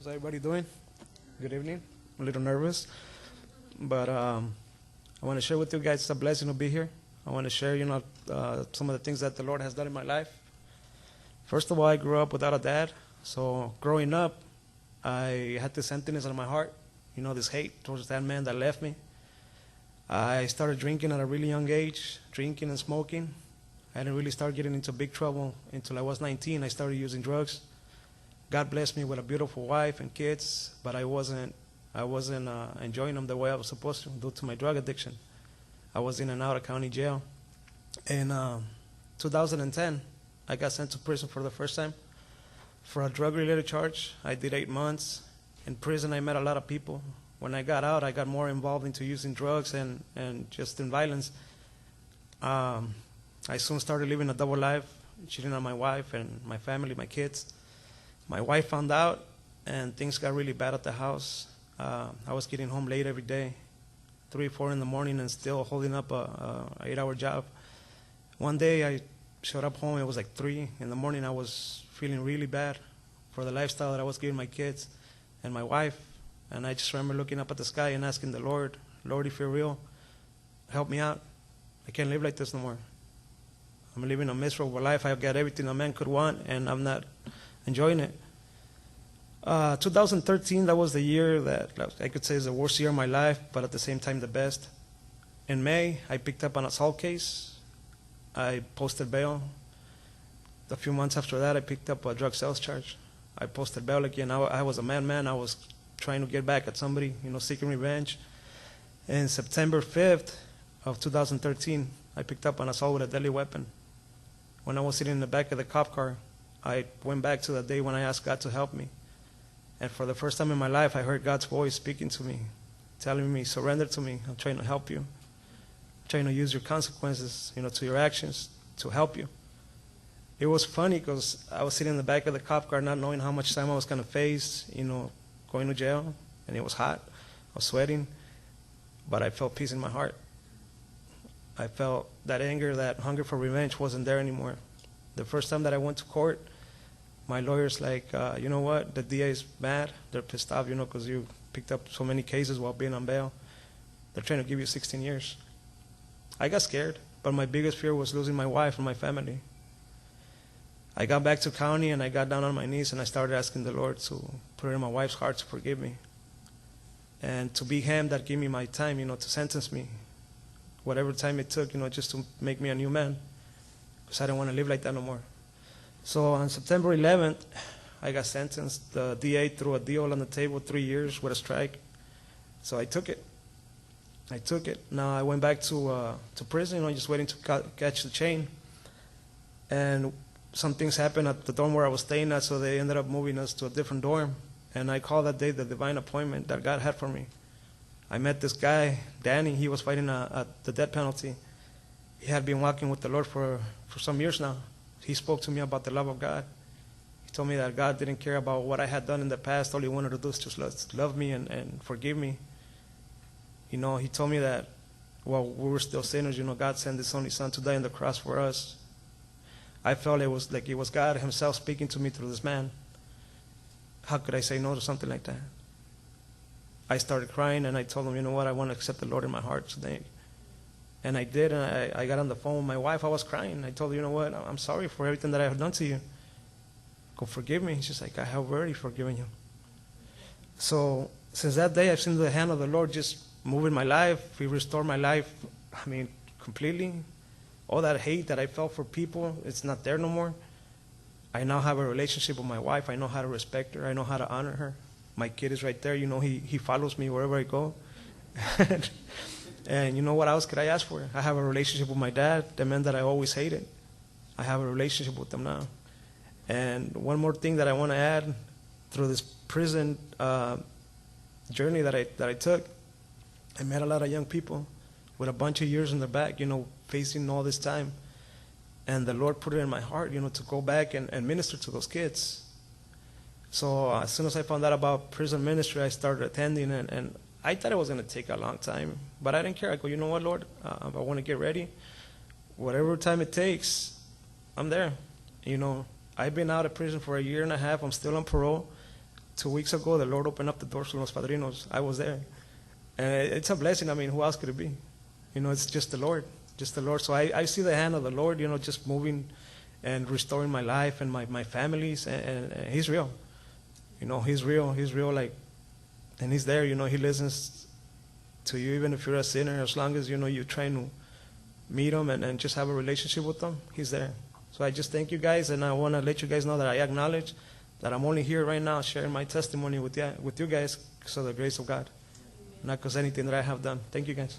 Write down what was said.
How's everybody doing? Good evening. I'm a little nervous, but I want to share with you guys. It's a blessing to be here. I want to share, some of the things that the Lord has done in my life. First of all, I grew up without a dad. So growing up, I had this emptiness in my heart, this hate towards that man that left me. I started drinking at a really young age, drinking and smoking. I didn't really start getting into big trouble until I was 19. I started using drugs. God blessed me with a beautiful wife and kids, but I wasn't enjoying them the way I was supposed to due to my drug addiction. I was in and out of county jail. In 2010, I got sent to prison for the first time for a drug-related charge. I did 8 months. In prison, I met a lot of people. When I got out, I got more involved into using drugs and just in violence. I soon started living a double life, cheating on my wife and my family, my kids. My wife found out, and things got really bad at the house. I was getting home late every day, 3, 4 in the morning, and still holding up a 8-hour job. One day, I showed up home. It was like 3 in the morning. I was feeling really bad for the lifestyle that I was giving my kids and my wife. And I just remember looking up at the sky and asking the Lord, Lord, if you're real, help me out. I can't live like this no more. I'm living a miserable life. I've got everything a man could want, and I'm not enjoying it. 2013, that was the year that I could say is the worst year of my life, but at the same time the best. In May, I picked up an assault case. I posted bail. A few months after that, I picked up a drug sales charge. I posted bail again. I was a madman. I was trying to get back at somebody, seeking revenge. And September 5th of 2013, I picked up an assault with a deadly weapon. When I was sitting in the back of the cop car, I went back to the day when I asked God to help me. And for the first time in my life, I heard God's voice speaking to me, telling me, surrender to me. I'm trying to help you. I'm trying to use your consequences, to your actions to help you. It was funny because I was sitting in the back of the cop car not knowing how much time I was going to face, going to jail. And it was hot. I was sweating. But I felt peace in my heart. I felt that anger, that hunger for revenge wasn't there anymore. The first time that I went to court, my lawyer's like, you know what, the DA is mad. They're pissed off, because you picked up so many cases while being on bail. They're trying to give you 16 years. I got scared, but my biggest fear was losing my wife and my family. I got back to county, and I got down on my knees, and I started asking the Lord to put it in my wife's heart to forgive me. And to be him that gave me my time, to sentence me. Whatever time it took, just to make me a new man. Because I didn't want to live like that no more. So on September 11th, I got sentenced. The DA threw a deal on the table, 3 years with a strike. So I took it. Now I went back to prison, just waiting to catch the chain. And some things happened at the dorm where I was staying at, so they ended up moving us to a different dorm. And I called that day the divine appointment that God had for me. I met this guy, Downey. He was fighting the death penalty. He had been walking with the Lord for some years now. He spoke to me about the love of God. He told me that God didn't care about what I had done in the past. All he wanted to do is just love me and forgive me. He told me that while we were still sinners, God sent his only son to die on the cross for us. I felt it was like it was God himself speaking to me through this man. How could I say no to something like that? I started crying, and I told him, you know what, I want to accept the Lord in my heart today. And I did, and I got on the phone with my wife. I was crying. I told her, you know what, I'm sorry for everything that I have done to you. Go forgive me. She's like, I have already forgiven you. So since that day, I've seen the hand of the Lord just move in my life. He restored my life, completely. All that hate that I felt for people, it's not there no more. I now have a relationship with my wife. I know how to respect her. I know how to honor her. My kid is right there. He follows me wherever I go. And what else could I ask for? I have a relationship with my dad, the man that I always hated. I have a relationship with him now. And one more thing that I want to add, through this prison journey that I took, I met a lot of young people with a bunch of years in their back, facing all this time. And the Lord put it in my heart, to go back and minister to those kids. So as soon as I found out about prison ministry, I started attending, and I thought it was going to take a long time, but I didn't care. I go, you know what, Lord, I want to get ready. Whatever time it takes, I'm there. I've been out of prison for 1.5 years. I'm still on parole. 2 weeks ago, the Lord opened up the doors for Los Padrinos. I was there. And it's a blessing. I mean, who else could it be? You know, it's just the Lord. Just the Lord. So I see the hand of the Lord, you know, just moving and restoring my life and my families. And He's real. You know, He's real. He's real, like, and He's there. You know, He listens to you even if you're a sinner. As long as, you know, you're trying to meet Him and just have a relationship with Him, He's there. So I just thank you guys, and I want to let you guys know that I acknowledge that I'm only here right now sharing my testimony with you guys because of the grace of God, not because anything that I have done. Thank you guys.